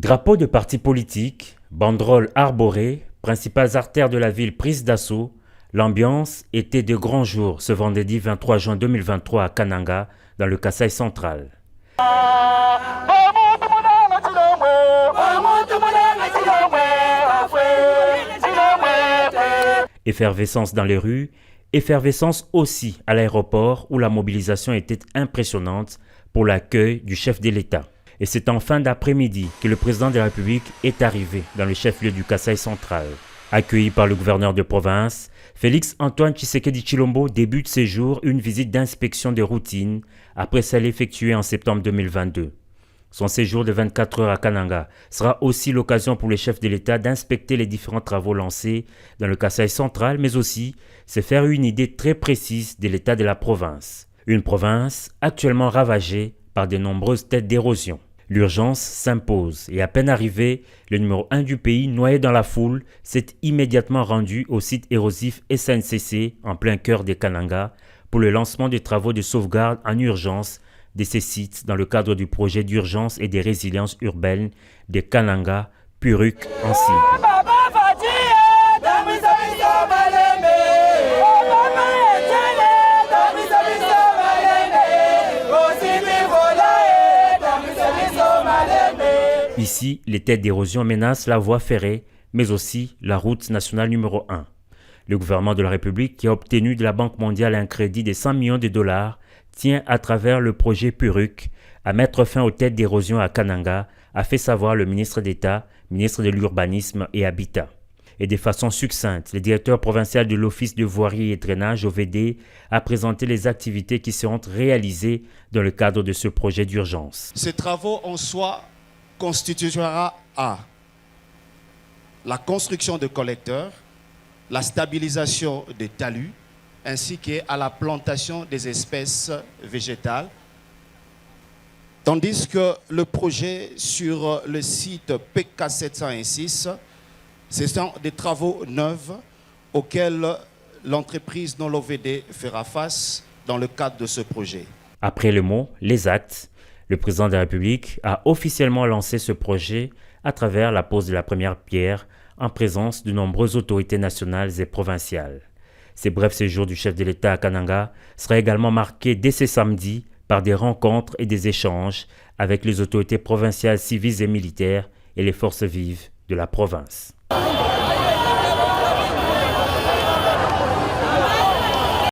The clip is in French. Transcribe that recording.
Drapeaux de partis politiques, banderoles arborées, principales artères de la ville prises d'assaut, l'ambiance était de grand jour ce vendredi 23 juin 2023 à Kananga, dans le Kasaï central. Effervescence dans les rues, effervescence aussi à l'aéroport où la mobilisation était impressionnante pour l'accueil du chef de l'État. Et c'est en fin d'après-midi que le président de la République est arrivé dans le chef-lieu du Kasaï central. Accueilli par le gouverneur de province, Félix Antoine Tshisekedi Tshilombo débute ses jours une visite d'inspection de routine après celle effectuée en septembre 2022. Son séjour de 24 heures à Kananga sera aussi l'occasion pour le chef de l'État d'inspecter les différents travaux lancés dans le Kasaï central, mais aussi se faire une idée très précise de l'état de la province. Une province actuellement ravagée par de nombreuses têtes d'érosion. L'urgence s'impose et à peine arrivé, le numéro 1 du pays, noyé dans la foule, s'est immédiatement rendu au site érosif SNCC en plein cœur de Kananga pour le lancement des travaux de sauvegarde en urgence de ces sites dans le cadre du projet d'urgence et de résilience urbaine de Kananga, Puruk en cible. Ici, les têtes d'érosion menacent la voie ferrée, mais aussi la route nationale numéro 1. Le gouvernement de la République, qui a obtenu de la Banque mondiale un crédit de 100 millions de dollars, tient à travers le projet Puruk à mettre fin aux têtes d'érosion à Kananga, a fait savoir le ministre d'État, ministre de l'Urbanisme et Habitat. Et de façon succincte, le directeur provincial de l'Office de voirie et drainage OVD a présenté les activités qui seront réalisées dans le cadre de ce projet d'urgence. Ces travaux en soi constituera à la construction de collecteurs, la stabilisation des talus, ainsi qu'à la plantation des espèces végétales. Tandis que le projet sur le site PK706, ce sont des travaux neufs auxquels l'entreprise non l'OVD fera face dans le cadre de ce projet. Après le mot, les actes, le président de la République a officiellement lancé ce projet à travers la pose de la première pierre en présence de nombreuses autorités nationales et provinciales. Ces brefs séjours du chef de l'État à Kananga sera également marqué dès ce samedi par des rencontres et des échanges avec les autorités provinciales civiles et militaires et les forces vives de la province.